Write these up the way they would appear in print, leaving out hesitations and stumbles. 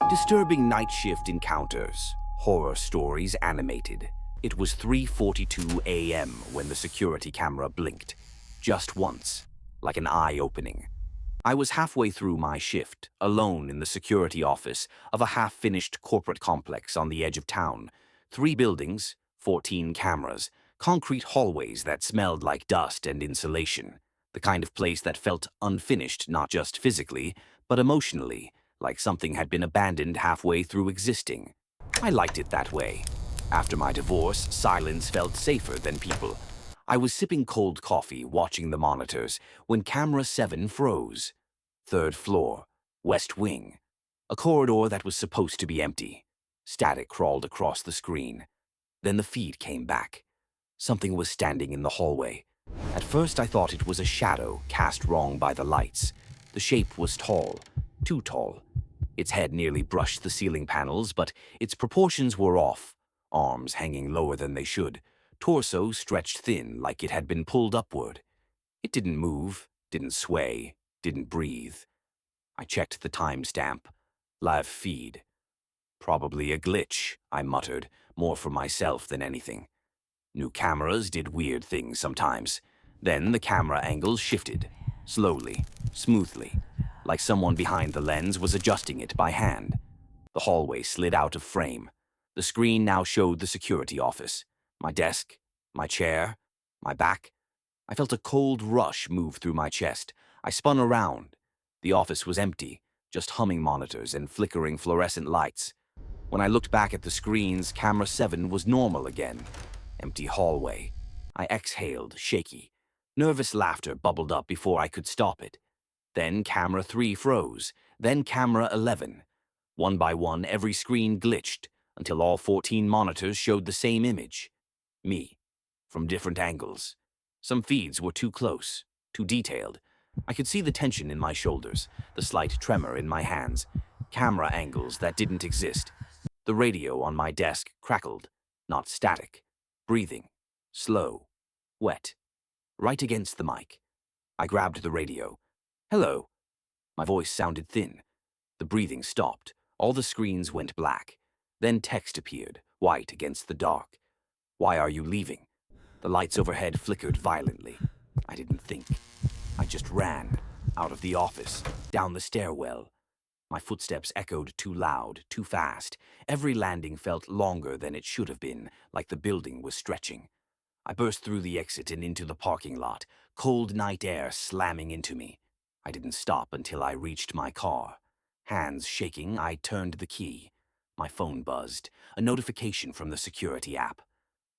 Disturbing night shift encounters, horror stories animated. It was 3:42 a.m. when the security camera blinked. Just once, like an eye opening. I was halfway through my shift, alone in the security office of a half-finished corporate complex on the edge of town. 3 buildings, 14 cameras, concrete hallways that smelled like dust and insulation. The kind of place that felt unfinished not just physically, but emotionally, like something had been abandoned halfway through existing. I liked it that way. After my divorce, silence felt safer than people. I was sipping cold coffee, watching the monitors, when camera 7 froze. 3rd floor, west wing. A corridor that was supposed to be empty. Static crawled across the screen. Then the feed came back. Something was standing in the hallway. At first I thought it was a shadow cast wrong by the lights. The shape was tall, too tall. Its head nearly brushed the ceiling panels, but its proportions were off. Arms hanging lower than they should. Torso stretched thin like it had been pulled upward. It didn't move, didn't sway, didn't breathe. I checked the timestamp. Live feed. Probably a glitch, I muttered, more for myself than anything. New cameras did weird things sometimes. Then the camera angles shifted, slowly, smoothly, like someone behind the lens was adjusting it by hand. The hallway slid out of frame. The screen now showed the security office. My desk, my chair, my back. I felt a cold rush move through my chest. I spun around. The office was empty, just humming monitors and flickering fluorescent lights. When I looked back at the screens, camera 7 was normal again. Empty hallway. I exhaled, shaky. Nervous laughter bubbled up before I could stop it. Then camera 3 froze. Then camera 11. One by one, every screen glitched, until all 14 monitors showed the same image. Me, from different angles. Some feeds were too close, too detailed. I could see the tension in my shoulders, the slight tremor in my hands. Camera angles that didn't exist. The radio on my desk crackled, not static. Breathing, slow, wet, right against the mic. I grabbed the radio. Hello. My voice sounded thin. The breathing stopped. All the screens went black. Then text appeared, white against the dark. Why are you leaving? The lights overhead flickered violently. I didn't think. I just ran, out of the office, down the stairwell. My footsteps echoed too loud, too fast. Every landing felt longer than it should have been, like the building was stretching. I burst through the exit and into the parking lot, cold night air slamming into me. I didn't stop until I reached my car. Hands shaking, I turned the key. My phone buzzed, a notification from the security app.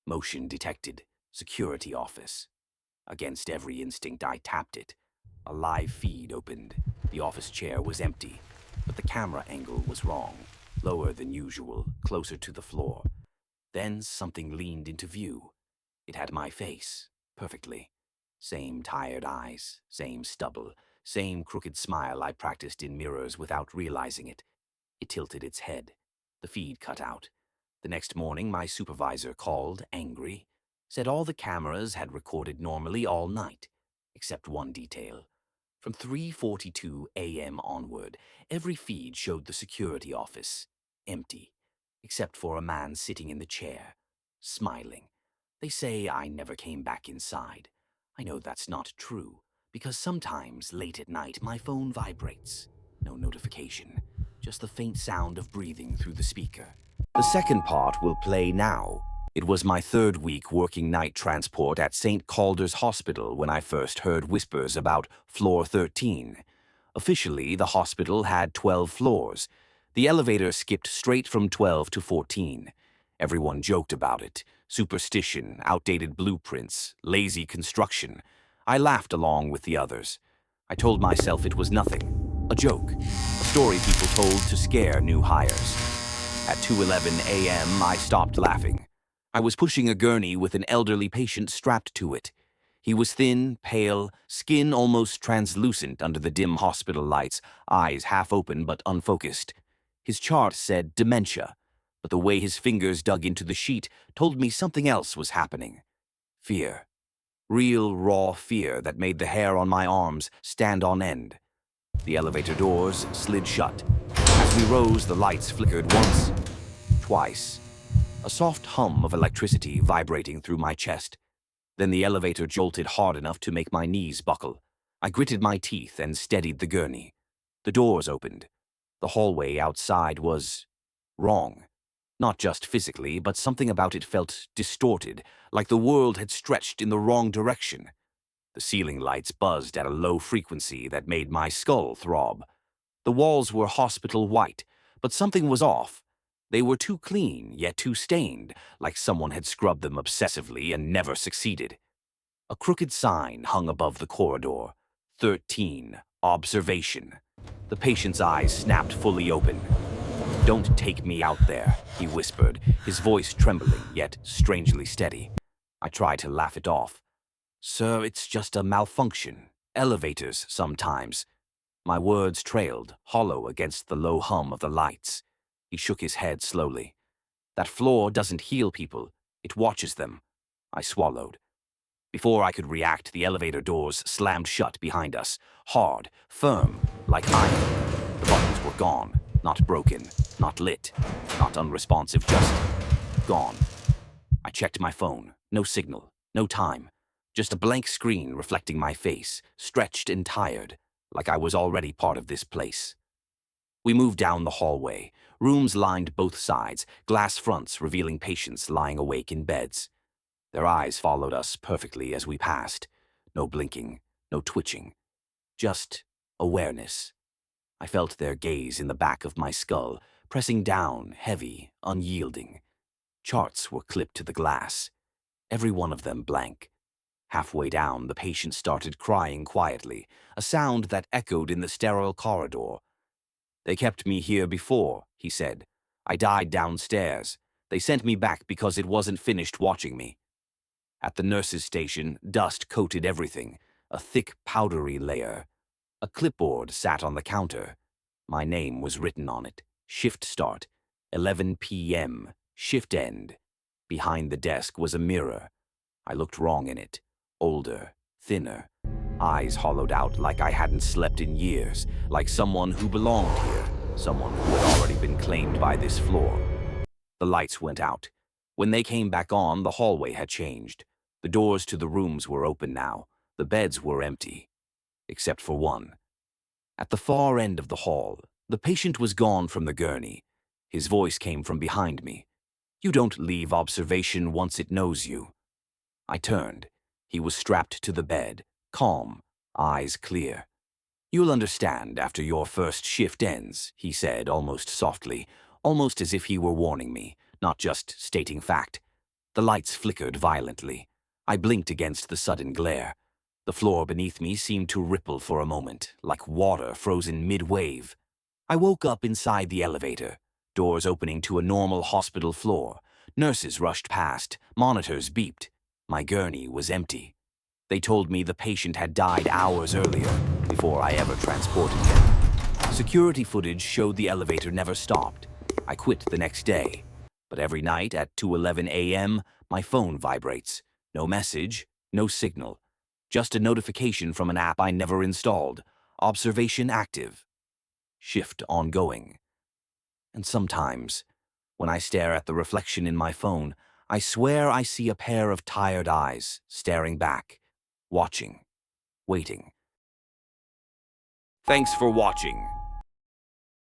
Motion detected. Security office. Against every instinct, I tapped it. A live feed opened. The office chair was empty, but the camera angle was wrong. Lower than usual, closer to the floor. Then something leaned into view. It had my face, perfectly. Same tired eyes, same stubble, same crooked smile I practiced in mirrors without realizing it. It tilted its head. The feed cut out. The next morning, my supervisor called, angry, said all the cameras had recorded normally all night, except one detail. From 3:42 a.m. onward, every feed showed the security office, empty, except for a man sitting in the chair, smiling. They say I never came back inside. I know that's not true, because sometimes late at night my phone vibrates. No notification, just the faint sound of breathing through the speaker. The second part will play now. It was my 3rd week working night transport at St. Calder's Hospital when I first heard whispers about floor 13. Officially, the hospital had 12 floors. The elevator skipped straight from 12 to 14. Everyone joked about it. Superstition, outdated blueprints, lazy construction. I laughed along with the others. I told myself it was nothing. A joke. A story people told to scare new hires. At 2:11 a.m., I stopped laughing. I was pushing a gurney with an elderly patient strapped to it. He was thin, pale, skin almost translucent under the dim hospital lights, eyes half open but unfocused. His chart said dementia, but the way his fingers dug into the sheet told me something else was happening. Fear. Real, raw fear that made the hair on my arms stand on end. The elevator doors slid shut. As As we rose, the lights flickered once, twice. A soft hum of electricity vibrating through my chest. Then the elevator jolted hard enough to make my knees buckle. I gritted my teeth and steadied the gurney. The doors opened. The hallway outside was wrong. Not just physically, but something about it felt distorted, like the world had stretched in the wrong direction. The ceiling lights buzzed at a low frequency that made my skull throb. The walls were hospital white, but something was off. They were too clean, yet too stained, like someone had scrubbed them obsessively and never succeeded. A crooked sign hung above the corridor. 13. Observation. The patient's eyes snapped fully open. "Don't take me out there," he whispered, his voice trembling, yet strangely steady. I tried to laugh it off. "Sir, it's just a malfunction. Elevators, sometimes." My words trailed, hollow against the low hum of the lights. He shook his head slowly. "That floor doesn't heal people. It watches them." I swallowed. Before I could react, the elevator doors slammed shut behind us, hard, firm, like iron. The buttons were gone, not broken, not lit, not unresponsive, just gone. I checked my phone. No signal, no time. Just a blank screen reflecting my face, stretched and tired, like I was already part of this place. We moved down the hallway. Rooms lined both sides, glass fronts revealing patients lying awake in beds. Their eyes followed us perfectly as we passed. No blinking, no twitching. Just awareness. I felt their gaze in the back of my skull, pressing down, heavy, unyielding. Charts were clipped to the glass, every one of them blank. Halfway down, the patient started crying quietly, a sound that echoed in the sterile corridor. "They kept me here before," he said. "I died downstairs. They sent me back because it wasn't finished watching me." At the nurse's station, dust coated everything, a thick, powdery layer. A clipboard sat on the counter. My name was written on it. Shift start, 11 p.m., shift end. Behind the desk was a mirror. I looked wrong in it. Older, thinner, eyes hollowed out like I hadn't slept in years, like someone who belonged here, someone who had already been claimed by this floor. The lights went out. When they came back on, the hallway had changed. The doors to the rooms were open now. The beds were empty, except for one. At the far end of the hall, the patient was gone from the gurney. His voice came from behind me. "You don't leave observation once it knows you." I turned. He was strapped to the bed, calm, eyes clear. "You'll understand after your first shift ends," he said almost softly, almost as if he were warning me, not just stating fact. The lights flickered violently. I blinked against the sudden glare. The floor beneath me seemed to ripple for a moment, like water frozen mid-wave. I woke up inside the elevator, doors opening to a normal hospital floor. Nurses rushed past, monitors beeped. My gurney was empty. They told me the patient had died hours earlier, before I ever transported him. Security footage showed the elevator never stopped. I quit the next day. But every night at 2:11 a.m., my phone vibrates. No message, no signal. Just a notification from an app I never installed. Observation active. Shift ongoing. And sometimes, when I stare at the reflection in my phone, I swear I see a pair of tired eyes staring back, watching, waiting. Thanks for watching.